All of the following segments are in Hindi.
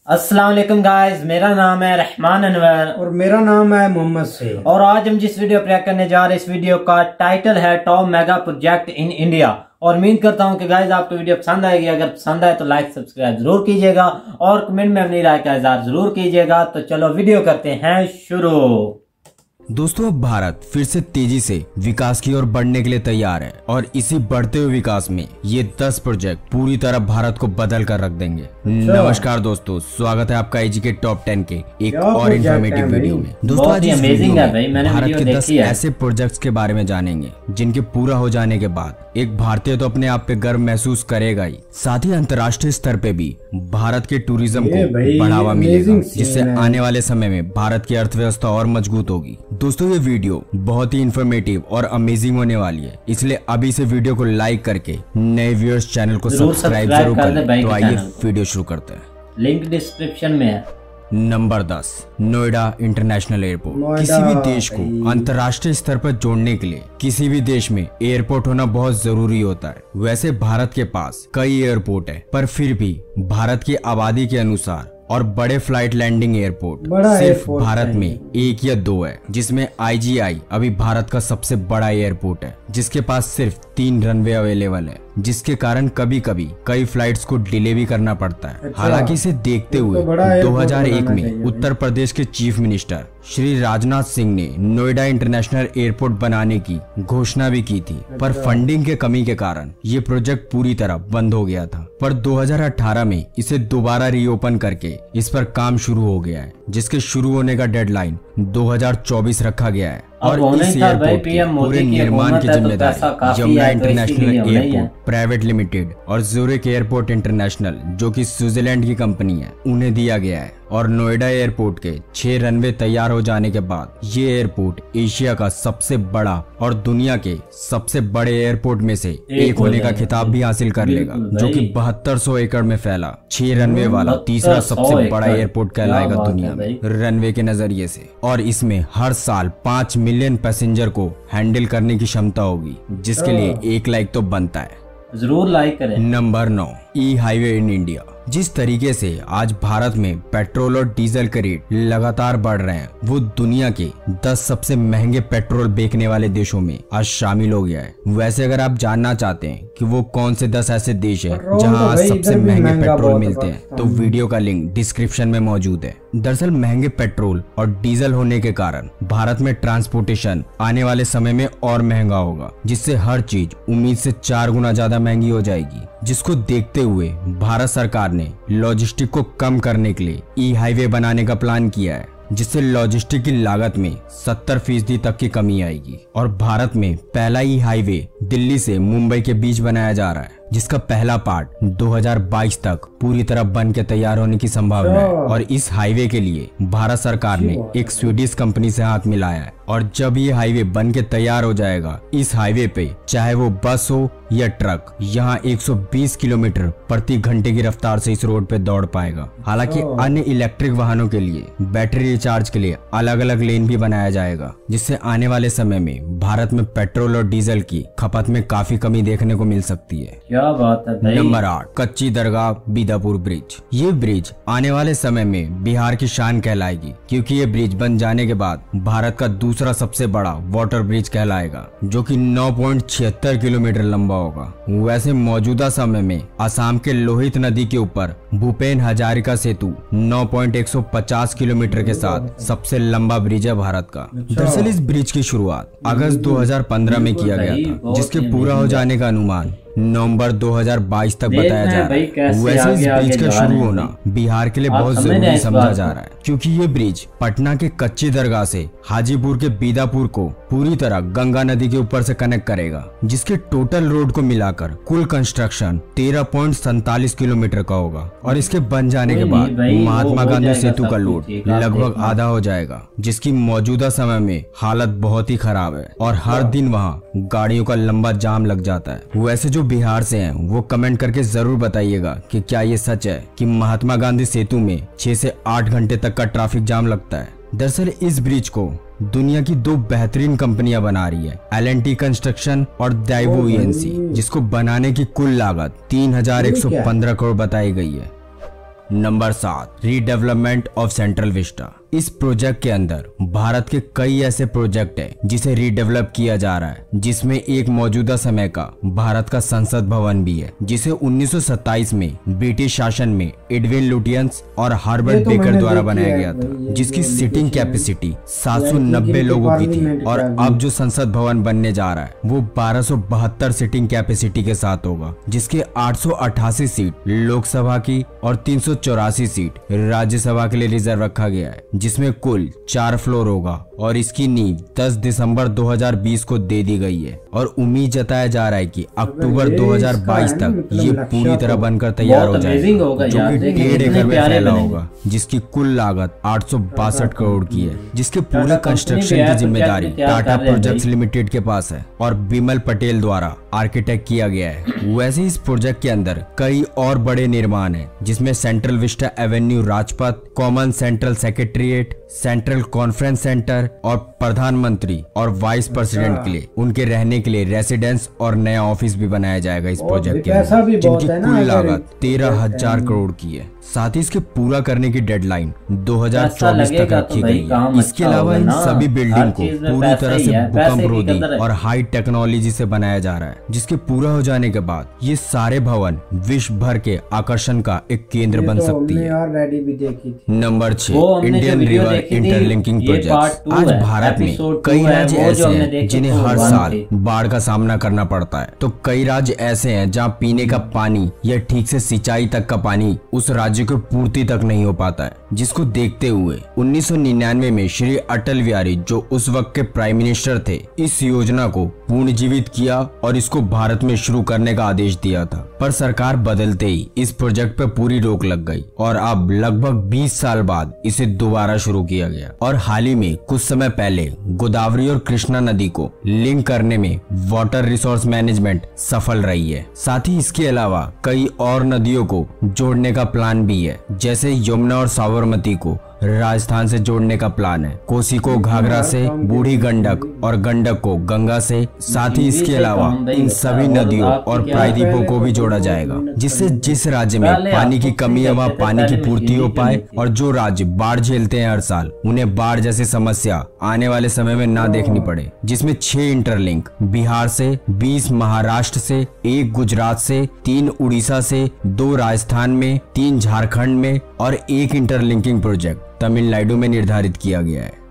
अस्सलाम वालेकुम गाइस, मेरा नाम है रहमान अनवर और मेरा नाम है मोहम्मद से। और आज हम जिस वीडियो प्ले करने जा रहे हैं, इस वीडियो का टाइटल है top mega project in India. और उम्मीद करता हूं कि गाइस आपको वीडियो पसंद आएगी। अगर पसंद आए तो लाइक सब्सक्राइब जरूर कीजिएगा और कमेंट में अपनी राय का इज़हार जरूर कीजिएगा। तो चलो वीडियो करते हैं शुरू। दोस्तों, अब भारत फिर से तेजी से विकास की ओर बढ़ने के लिए तैयार है और इसी बढ़ते हुए विकास में ये 10 प्रोजेक्ट पूरी तरह भारत को बदल कर रख देंगे। नमस्कार दोस्तों, स्वागत है आपका एजी के टॉप 10 के एक और इन्फॉर्मेटिव वीडियो में। दोस्तों, आज इस वीडियो में भारत के 10 ऐसे प्रोजेक्ट्स के बारे में जानेंगे जिनके पूरा हो जाने के बाद एक भारतीय तो अपने आप पे गर्व महसूस करेगा ही, साथ ही अंतर्राष्ट्रीय स्तर पे भी भारत के टूरिज्म को बढ़ावा मिलेगा, जिससे आने वाले समय में भारत की अर्थव्यवस्था और मजबूत होगी। दोस्तों, ये वीडियो बहुत ही इंफॉर्मेटिव और अमेजिंग होने वाली है, इसलिए अभी से वीडियो को लाइक करके नए व्यूअर्स चैनल को सब्सक्राइब जरूर करें। तो आइए वीडियो शुरू करते हैं, लिंक डिस्क्रिप्शन में है। Number 10, Noida international airport. किसी भी देश को अंतर्राष्ट्रीय स्तर पर जोड़ने के लिए किसी भी देश में एयरपोर्ट होना बहुत जरूरी होता है। वैसे भारत के पास कई एयरपोर्ट है, पर फिर भी भारत की आबादी के अनुसार और बड़े फ्लाइट लैंडिंग एयरपोर्ट सिर्फ भारत में 1 या 2 है, जिसमें IGI अभी भारत का सबसे बड़ा एयरपोर्ट है, जिसके पास सिर्फ 3 रनवे अवेलेबल है, जिसके कारण कभी कभी कई फ्लाइट्स को डिले भी करना पड़ता है। हालांकि इसे देखते हुए 2001 में उत्तर प्रदेश के चीफ मिनिस्टर श्री राजनाथ सिंह ने नोएडा इंटरनेशनल एयरपोर्ट बनाने की घोषणा भी की थी, पर फंडिंग के कमी के कारण ये प्रोजेक्ट पूरी तरह बंद हो गया था। पर 2018 में इसे दोबारा रीओपन करके इस पर काम शुरू हो गया है, जिसके शुरू होने का डेडलाइन 2024 रखा गया है। और इस एयरपोर्ट के पूरे निर्माण की जिम्मेदारी Yamuna international airport private limited और ज़ूरिक एयरपोर्ट इंटरनेशनल, जो कि स्विट्जरलैंड की कंपनी है, उन्हें दिया गया है। और नोएडा एयरपोर्ट के 6 रनवे तैयार हो जाने के बाद ये एयरपोर्ट एशिया का सबसे बड़ा और दुनिया के सबसे बड़े एयरपोर्ट में से एक होने का खिताब भी हासिल कर लेगा, जो कि 7200 एकड़ में फैला 6 रनवे वाला तीसरा सबसे बड़ा एयरपोर्ट कहलाएगा दुनिया में रनवे के नजरिए से। और इसमें हर साल 5 मिलियन पैसेंजर को हैंडल करने की क्षमता होगी, जिसके लिए 1 लाइक तो बनता है, जरूर लाइक करें। Number 9, E highway in India. जिस तरीके से आज भारत में पेट्रोल और डीजल के रेट लगातार बढ़ रहे हैं, वो दुनिया के 10 सबसे महंगे पेट्रोल बेचने वाले देशों में आज शामिल हो गया है। वैसे अगर आप जानना चाहते हैं कि वो कौन से 10 ऐसे देश हैं जहां आज सबसे महंगे पेट्रोल मिलते हैं, तो वीडियो का लिंक डिस्क्रिप्शन में मौजूद है। दरअसल महंगे पेट्रोल और डीजल होने के कारण भारत में ट्रांसपोर्टेशन आने वाले समय में और महंगा होगा, जिससे हर चीज उम्मीद से 4 गुना ज्यादा महंगी हो जाएगी, जिसको देखते हुए भारत सरकार ने लॉजिस्टिक को कम करने के लिए ई हाईवे बनाने का प्लान किया है, जिससे लॉजिस्टिक की लागत में 70% तक की कमी आएगी। और भारत में पहला ई हाईवे दिल्ली से मुंबई के बीच बनाया जा रहा है, जिसका पहला पार्ट 2022 तक पूरी तरह बन के तैयार होने की संभावना है। और इस हाईवे के लिए भारत सरकार ने एक स्वीडिश कंपनी से हाथ मिलाया है। और जब ये हाईवे बन के तैयार हो जाएगा, इस हाईवे पे चाहे वो बस हो या ट्रक, यहाँ 120 किलोमीटर प्रति घंटे की रफ्तार से इस रोड पे दौड़ पाएगा। हालांकि अन्य इलेक्ट्रिक वाहनों के लिए बैटरी रिचार्ज के लिए अलग अलग लेन भी बनाया जाएगा, जिससे आने वाले समय में भारत में पेट्रोल और डीजल की खपत में काफी कमी देखने को मिल सकती है। क्या बात है भाई। नंबर 8, कच्ची दरगाह बीदापुर ब्रिज। ये ब्रिज आने वाले समय में बिहार की शान कहलाएगी, क्योंकि ये ब्रिज बन जाने के बाद भारत का दूसरा सबसे बड़ा वाटर ब्रिज कहलाएगा, जो कि 9.76 किलोमीटर लंबा होगा। वैसे मौजूदा समय में असम के लोहित नदी के ऊपर भूपेन हजारिका सेतु 9.150 किलोमीटर के साथ सबसे लंबा ब्रिज है भारत का। दरअसल इस ब्रिज की शुरुआत अगस्त 2015 में किया गया था, जिसके पूरा हो जाने का अनुमान नवंबर 2022 तक बताया जा रहा है। वैसे इस ब्रिज का शुरू होना बिहार के लिए बहुत जरूरी समझा जा रहा है, क्योंकि ये ब्रिज पटना के कच्ची दरगाह से हाजीपुर के बीदापुर को पूरी तरह गंगा नदी के ऊपर से कनेक्ट करेगा, जिसके टोटल रोड को मिलाकर कुल कंस्ट्रक्शन 13.47 किलोमीटर का होगा। और इसके बन जाने के बाद महात्मा गांधी सेतु का लोड लगभग आधा हो जाएगा, जिसकी मौजूदा समय में हालत बहुत ही खराब है और हर दिन वहाँ गाड़ियों का लंबा जाम लग जाता है। वैसे जो बिहार से हैं वो कमेंट करके जरूर बताइएगा कि क्या ये सच है कि महात्मा गांधी सेतु में 6 से 8 घंटे तक का ट्रैफिक जाम लगता है। दरअसल इस ब्रिज को दुनिया की 2 बेहतरीन कंपनियां बना रही है, L&T कंस्ट्रक्शन और दाइवो ENC, जिसको बनाने की कुल लागत 3115 करोड़ बताई गई है। Number 7, redevelopment of central Vista. इस प्रोजेक्ट के अंदर भारत के कई ऐसे प्रोजेक्ट हैं जिसे रीडेवलप किया जा रहा है, जिसमें एक मौजूदा समय का भारत का संसद भवन भी है, जिसे 1927 में ब्रिटिश शासन में एडविन लुटियंस और हार्बर्ट बेकर द्वारा बनाया गया था, जिसकी सीटिंग कैपेसिटी 790 लोगों की थी। और अब जो संसद भवन बनने जा रहा है वो 1272 सीटिंग कैपेसिटी के साथ होगा, जिसके 888 सीट लोकसभा की और 384 सीट राज्यसभा के लिए रिजर्व रखा गया है, जिसमें कुल 4 फ्लोर होगा और इसकी नींव 10 दिसंबर 2020 को दे दी गई है और उम्मीद जताया जा रहा है कि अक्टूबर 2022 तक ये पूरी तरह बनकर तैयार हो जाएगा, जो कि 1.5 एकड़ में फैला होगा, जिसकी कुल लागत 862 करोड़ की है, जिसके पूरे कंस्ट्रक्शन की जिम्मेदारी टाटा प्रोजेक्ट्स लिमिटेड के पास है और बिमल पटेल द्वारा आर्किटेक्ट किया गया है। वैसे इस प्रोजेक्ट के अंदर कई और बड़े निर्माण हैं, जिसमें central Vista Avenue Rajpath, common central secretariat, central conference centre और प्रधानमंत्री और वाइस प्रेसिडेंट के लिए उनके रहने के लिए रेसिडेंस और नया ऑफिस भी बनाया जाएगा इस प्रोजेक्ट के अंदर, जिनकी कुल लागत 13,000 करोड़ की है। साथ ही इसके पूरा करने की डेडलाइन 2024 तक रखी गई है। इसके अलावा इन सभी बिल्डिंग को पूरी तरह से भूकंप रोधी और हाई टेक्नोलॉजी से बनाया जा रहा है, जिसके पूरा हो जाने के बाद ये सारे भवन विश्व भर के आकर्षण का एक केंद्र बन सकती है। Number 6, Indian river interlinking project. आज भारत में कई राज्य ऐसे हैं जिन्हें हर साल बाढ़ का सामना करना पड़ता है, तो कई राज्य ऐसे हैं जहां पीने का पानी या ठीक से सिंचाई तक का पानी उस राज्य को पूर्ति तक नहीं हो पाता है, जिसको देखते हुए 1999 में श्री अटल बिहारी, जो उस वक्त के प्राइम मिनिस्टर थे, इस योजना को पुनर्जीवित किया और इसको भारत में शुरू करने का आदेश दिया था। पर सरकार बदलते ही इस प्रोजेक्ट पर पूरी रोक लग गई और अब लगभग 20 साल बाद इसे दोबारा शुरू किया गया। और हाल ही में कुछ समय पहले गोदावरी और कृष्णा नदी को लिंक करने में वाटर रिसोर्स मैनेजमेंट सफल रही है। साथ ही इसके अलावा कई और नदियों को जोड़ने का प्लान भी है, जैसे यमुना और साबरमती को राजस्थान से जोड़ने का प्लान है, कोसी को घाघरा से, बूढ़ी गंडक और गंडक को गंगा से। साथ ही इसके अलावा इन सभी नदियों और प्रायद्वीपों को भी जोड़ा जाएगा, जिससे जिस राज्य में पानी की कमी है वहाँ पानी की पूर्ति हो पाए और जो राज्य बाढ़ झेलते हैं हर साल, उन्हें बाढ़ जैसी समस्या आने वाले समय में ना देखनी पड़े। जिसमें 6 इंटरलिंक बिहार से, 20 महाराष्ट्र से, 1 गुजरात से, 3 उड़ीसा से, 2 राजस्थान में, 3 झारखंड में और 1 इंटरलिंकिंग प्रोजेक्ट तमिलनाडु में निर्धारित किया गया है।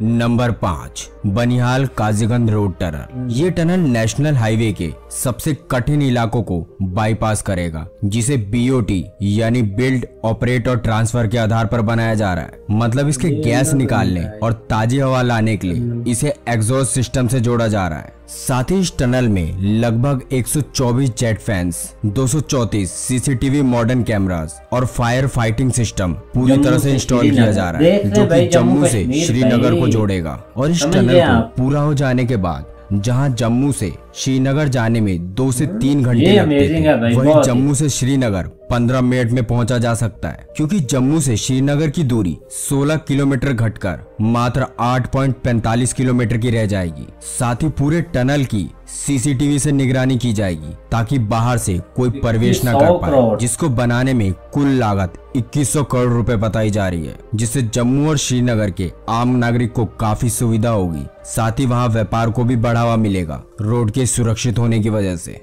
नंबर 5, बनिहाल काजीगंज रोड टनल। ये टनल नेशनल हाईवे के सबसे कठिन इलाकों को बाईपास करेगा, जिसे BOT यानी बिल्ड, ऑपरेट और ट्रांसफर के आधार पर बनाया जा रहा है। मतलब इसके गैस निकालने और ताजी हवा लाने के लिए इसे एग्जॉस्ट सिस्टम से जोड़ा जा रहा है। साथ ही इस टनल में लगभग 124 jet fans, 234 CCTV modern cameras और फायर फाइटिंग सिस्टम पूरी तरह से इंस्टॉल किया जा रहा है, जो कि जम्मू से श्रीनगर को जोड़ेगा। और इस टनल को पूरा हो जाने के बाद जहां जम्मू से श्रीनगर जाने में 2 से 3 घंटे लगते थे, वहीं जम्मू से श्रीनगर 15 मिनट में पहुंचा जा सकता है, क्योंकि जम्मू से श्रीनगर की दूरी 16 किलोमीटर घटकर मात्र 8.45 किलोमीटर की रह जाएगी। साथ ही पूरे टनल की CCTV से निगरानी की जाएगी ताकि बाहर से कोई प्रवेश न कर पाए, जिसको बनाने में कुल लागत 2100 करोड़ रुपए बताई जा रही है, जिससे जम्मू और श्रीनगर के आम नागरिक को काफी सुविधा होगी। साथ ही वहां व्यापार को भी बढ़ावा मिलेगा रोड के सुरक्षित होने की वजह से।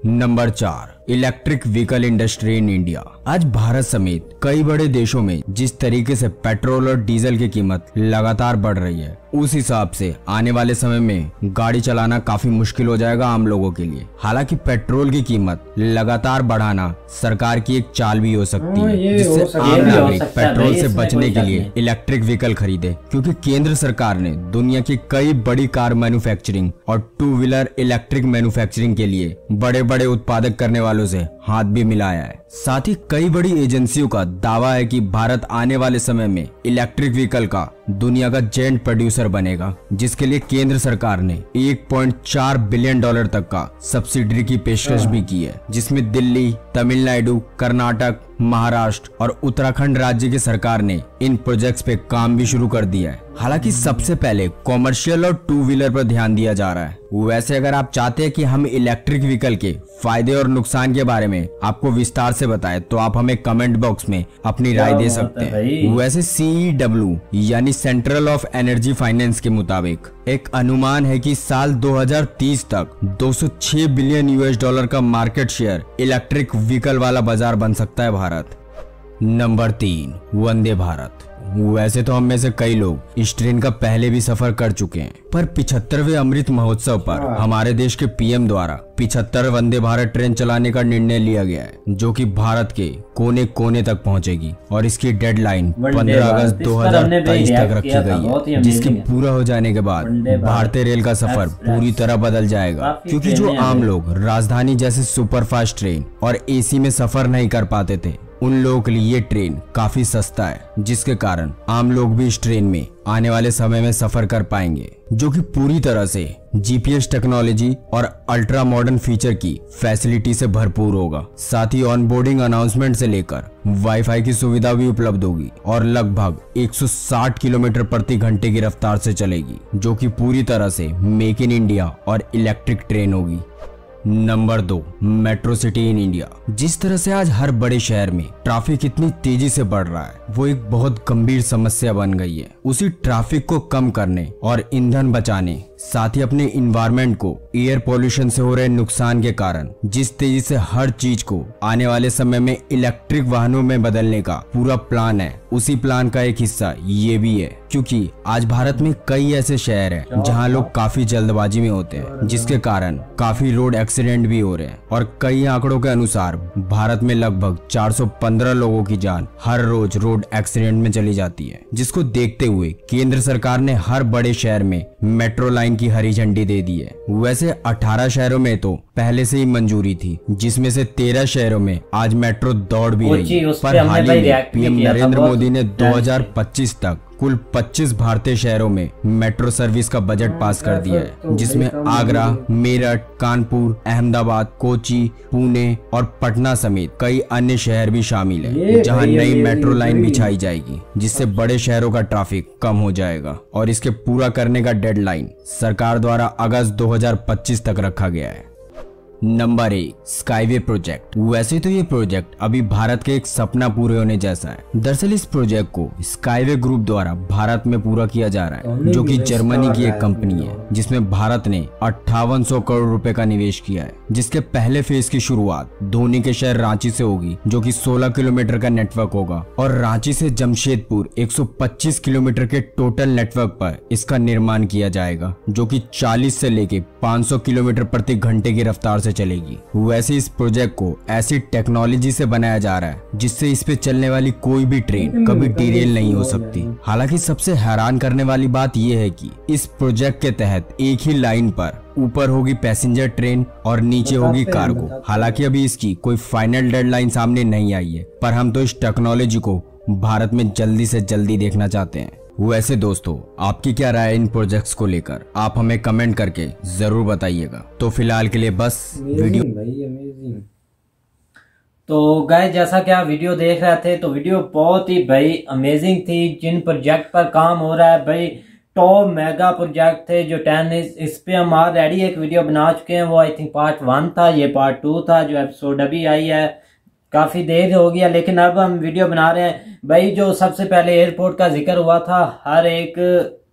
Number 4, electric vehicle industry in India. आज भारत समेत कई बड़े देशों में जिस तरीके से पेट्रोल और डीजल की कीमत लगातार बढ़ रही है, उस हिसाब से आने वाले समय में गाड़ी चलाना काफी मुश्किल हो जाएगा आम लोगों के लिए। हालांकि पेट्रोल की कीमत लगातार बढ़ाना सरकार की एक चाल भी हो सकती है, जिससे आम नागरिक पेट्रोल से बचने के लिए इलेक्ट्रिक व्हीकल खरीदे, क्योंकि केंद्र सरकार ने दुनिया की कई बड़ी कार मैन्युफैक्चरिंग और 2 व्हीलर इलेक्ट्रिक मैन्युफैक्चरिंग के लिए बड़े बड़े उत्पादक करने वालों से हाथ भी मिलाया है। साथ ही कई बड़ी एजेंसियों का दावा है कि भारत आने वाले समय में इलेक्ट्रिक व्हीकल का दुनिया का जेंट प्रोड्यूसर बनेगा, जिसके लिए केंद्र सरकार ने 1.4 बिलियन डॉलर तक का सब्सिडी की पेशकश भी की है, जिसमें दिल्ली, तमिलनाडु, कर्नाटक, महाराष्ट्र और उत्तराखंड राज्य की सरकार ने इन प्रोजेक्ट्स पे काम भी शुरू कर दिया है। हालांकि सबसे पहले कॉमर्शियल और टू व्हीलर पर ध्यान दिया जा रहा है। वैसे अगर आप चाहते हैं कि हम इलेक्ट्रिक व्हीकल के फायदे और नुकसान के बारे में आपको विस्तार से बताएं, तो आप हमें कमेंट बॉक्स में अपनी राय दे सकते हैं। वैसे CEW यानी सेंट्रल ऑफ एनर्जी फाइनेंस के मुताबिक एक अनुमान है कि साल 2030 तक 206 बिलियन US डॉलर का मार्केट शेयर इलेक्ट्रिक व्हीकल वाला बाजार बन सकता है भारत। नंबर 3, वंदे भारत। वैसे तो हम में से कई लोग इस ट्रेन का पहले भी सफर कर चुके हैं, पर 75वें अमृत महोत्सव पर हमारे देश के PM द्वारा 75 वंदे भारत ट्रेन चलाने का निर्णय लिया गया है, जो कि भारत के कोने कोने तक पहुंचेगी और इसकी डेडलाइन 15 अगस्त 2023 तक रखी गई है, जिसके पूरा हो जाने के बाद भारतीय रेल का सफर पूरी तरह बदल जाएगा। क्योंकि जो आम लोग राजधानी जैसे सुपरफास्ट ट्रेन और AC में सफर नहीं कर पाते थे, उन लोगों के लिए ये ट्रेन काफी सस्ता है, जिसके कारण आम लोग भी इस ट्रेन में आने वाले समय में सफर कर पाएंगे, जो कि पूरी तरह से GPS टेक्नोलॉजी और अल्ट्रा मॉडर्न फीचर की फैसिलिटी से भरपूर होगा। साथ ही ऑन बोर्डिंग अनाउंसमेंट से लेकर वाईफाई की सुविधा भी उपलब्ध होगी और लगभग 160 किलोमीटर प्रति घंटे की रफ्तार से चलेगी, जो कि पूरी तरह से मेक इन इंडिया और इलेक्ट्रिक ट्रेन होगी। Number 2, metro city in India. जिस तरह से आज हर बड़े शहर में ट्रैफिक इतनी तेजी से बढ़ रहा है, वो एक बहुत गंभीर समस्या बन गई है। उसी ट्रैफिक को कम करने और ईंधन बचाने, साथ ही अपने इन्वायरमेंट को एयर पोल्यूशन से हो रहे नुकसान के कारण जिस तेजी से हर चीज को आने वाले समय में इलेक्ट्रिक वाहनों में बदलने का पूरा प्लान है, उसी प्लान का एक हिस्सा ये भी है। क्योंकि आज भारत में कई ऐसे शहर हैं जहां लोग काफी जल्दबाजी में होते हैं, जिसके कारण काफी रोड एक्सीडेंट भी हो रहे हैं और कई आंकड़ों के अनुसार भारत में लगभग 415 लोगों की जान हर रोज रोड एक्सीडेंट में चली जाती है। जिसको देखते हुए केंद्र सरकार ने हर बड़े शहर में मेट्रो लाइन की हरी झंडी दे दी है। वैसे 18 शहरों में तो पहले से ही मंजूरी थी, जिसमें से 13 शहरों में आज मेट्रो दौड़ भी रही है। पर हाल ही में PM नरेंद्र मोदी ने 2025 तक कुल 25 भारतीय शहरों में मेट्रो सर्विस का बजट पास कर दिया है, जिसमें आगरा, मेरठ, कानपुर, अहमदाबाद, कोची, पुणे और पटना समेत कई अन्य शहर भी शामिल हैं, जहां नई मेट्रो लाइन बिछाई जाएगी, जिससे बड़े शहरों का ट्रैफिक कम हो जाएगा। और इसके पूरा करने का डेडलाइन सरकार द्वारा अगस्त 2025 तक रखा गया है। Number 1, skyway project. वैसे तो ये प्रोजेक्ट अभी भारत के एक सपना पूरे होने जैसा है। दरअसल इस प्रोजेक्ट को स्काईवे ग्रुप द्वारा भारत में पूरा किया जा रहा है, जो कि जर्मनी की एक कंपनी है, जिसमें भारत ने 5800 करोड़ रुपए का निवेश किया है। जिसके पहले फेज की शुरुआत धोनी के शहर रांची से होगी, जो कि 16 किलोमीटर का नेटवर्क होगा, और रांची से जमशेदपुर 125 किलोमीटर के टोटल नेटवर्क पर इसका निर्माण किया जाएगा, जो कि 40 से लेके 500 किलोमीटर प्रति घंटे की रफ्तार से चलेगी। वैसे इस प्रोजेक्ट को ऐसी टेक्नोलॉजी से बनाया जा रहा है जिससे इस पे चलने वाली कोई भी ट्रेन कभी डिरेल नहीं हो सकती। हालांकि सबसे हैरान करने वाली बात यह है कि इस प्रोजेक्ट के तहत एक ही लाइन पर ऊपर होगी पैसेंजर ट्रेन और नीचे होगी कार्गो। हालांकि अभी इसकी कोई फाइनल डेडलाइन सामने नहीं आई है, पर हम तो इस टेक्नोलॉजी को भारत में जल्दी से जल्दी देखना चाहते हैं। वैसे दोस्तों, आपकी क्या राय है इन प्रोजेक्ट्स को लेकर? आप हमें कमेंट करके जरूर बताइएगा। तो फिलहाल के लिए बस वीडियो तो गाइस, जैसा कि आप वीडियो देख रहे थे, तो वीडियो बहुत ही भाई अमेजिंग थी। जिन प्रोजेक्ट पर काम हो रहा है भाई, टॉप मेगा प्रोजेक्ट थे जो 10 इस पे हम ऑलरेडी एक वीडियो बना चुके हैं। वो आई थिंक पार्ट 1 था, ये पार्ट 2 था, जो एपिसोड अभी आई है। काफी देर हो गया, लेकिन अब हम वीडियो बना रहे हैं भाई। जो सबसे पहले एयरपोर्ट का जिक्र हुआ था, हर एक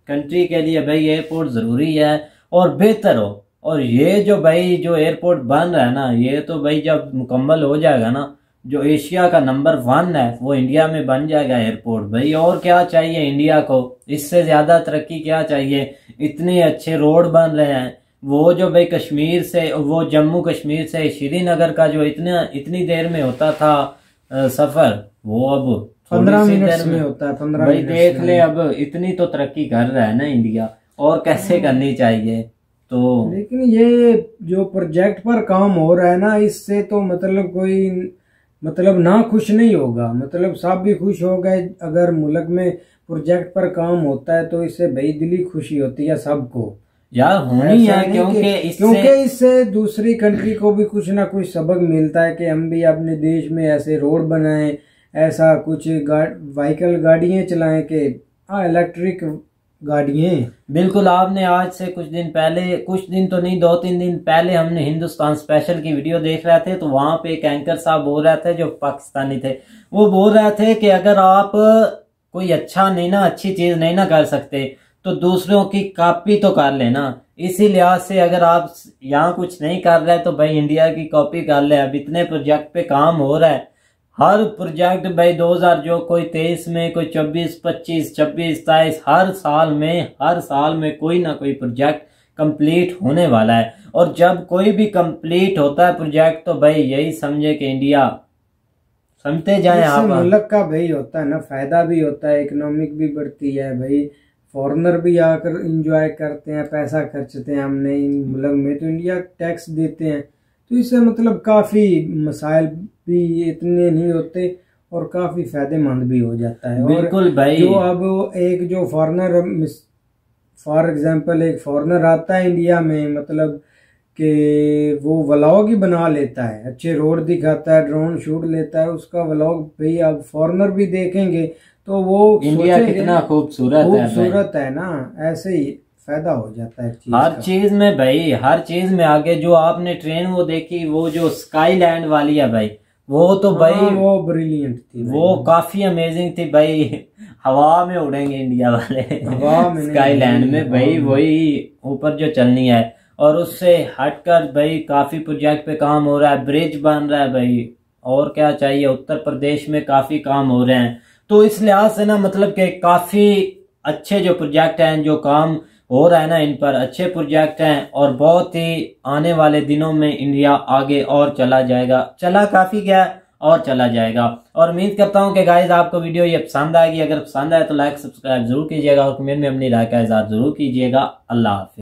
कंट्री के लिए भाई एयरपोर्ट जरूरी है और बेहतर हो। और ये जो भाई जो एयरपोर्ट बन रहा है ना, ये तो भाई जब मुकम्मल हो जाएगा ना, जो एशिया का नंबर 1 है वो इंडिया में बन जाएगा एयरपोर्ट भाई। और क्या चाहिए इंडिया को? इससे ज्यादा तरक्की क्या चाहिए? इतने अच्छे रोड बन रहे हैं। वो जो भाई कश्मीर से, वो जम्मू कश्मीर से श्रीनगर का जो इतनी देर में होता था सफर, वो अब 15 मिनट में होता है। 15 भाई देख ले, अब इतनी तो तरक्की कर रहा है ना इंडिया, और कैसे करनी चाहिए। तो लेकिन ये जो प्रोजेक्ट पर काम हो रहा है ना, इससे तो मतलब कोई मतलब ना खुश नहीं होगा, मतलब सब भी खुश हो गए। अगर मुल्क में प्रोजेक्ट पर काम होता है तो इससे बेदिली खुशी होती है सबको यार, होनी है, क्योंकि इससे दूसरी कंट्री को भी कुछ ना कुछ सबक मिलता है कि हम भी अपने देश में ऐसे रोड बनाएं, ऐसा कुछ व्हीकल गाड़ियां चलाएं कि इलेक्ट्रिक गाड़ियां। बिल्कुल, आपने आज से कुछ दिन पहले, कुछ दिन तो नहीं 2-3 दिन पहले हमने हिंदुस्तान स्पेशल की वीडियो देख रहे थे, तो वहां पे एक एंकर साहब बोल रहे थे जो पाकिस्तानी थे, वो बोल रहे थे कि अगर आप कोई अच्छी चीज नहीं ना कर सकते तो दूसरों की कॉपी तो कर लेना। इसी लिहाज से अगर आप यहाँ कुछ नहीं कर रहे तो भाई इंडिया की कॉपी कर ले। अब इतने प्रोजेक्ट पे काम हो रहा है, हर प्रोजेक्ट भाई 2000 जो कोई 23 में, कोई 24, 25, 26, 27, हर साल में कोई ना कोई प्रोजेक्ट कंप्लीट होने वाला है। और जब कोई भी कंप्लीट होता है प्रोजेक्ट तो भाई यही समझे कि इंडिया समझते जाए आप, मुल्क का भाई होता है ना, फायदा भी होता है, इकोनॉमिक भी बढ़ती है भाई, फॉरेनर भी आकर एंजॉय करते हैं, पैसा खर्चते हैं हमने मुल्क में, तो इंडिया टैक्स देते हैं, तो इससे मतलब काफ़ी मसाइल भी इतने नहीं होते और काफ़ी फायदेमंद भी हो जाता है। बिल्कुल भाई, जो अब एक जो फॉरेनर, फॉर एग्जांपल एक फॉरेनर आता है इंडिया में, मतलब कि वो व्लॉग ही बना लेता है, अच्छे रोड दिखाता है, ड्रोन शूट लेता है, उसका व्लॉग भाई अब फॉरेनर भी देखेंगे तो वो इंडिया कितना खूबसूरत है ना। ऐसे ही फायदा हो जाता है हर चीज में भाई, हर चीज में आगे। जो आपने ट्रेन वो देखी, वो जो स्काई लैंड वाली है भाई, वो तो भाई वो ब्रिलियंट थी, वो काफी अमेजिंग थी भाई। हवा में उड़ेंगे इंडिया वाले हवा में स्काई लैंड में भाई, वही ऊपर जो चलनी है। और उससे हटकर भाई काफी प्रोजेक्ट पे काम हो रहा है, ब्रिज बन रहा है भाई, और क्या चाहिए। उत्तर प्रदेश में काफी काम हो रहे हैं, तो इस लिहाज से ना मतलब कि काफी अच्छे जो प्रोजेक्ट हैं, जो काम हो रहा है ना, इन पर अच्छे प्रोजेक्ट हैं। और बहुत ही आने वाले दिनों में इंडिया आगे और चला जाएगा, चला काफी गया और चला जाएगा। और उम्मीद करता हूं कि गाइस आपको वीडियो ये पसंद आएगी। अगर पसंद आए तो लाइक सब्सक्राइब जरूर कीजिएगा और कमेंट में अपनी राय का इज़हार जरूर कीजिएगा। अल्लाह हाफिज़।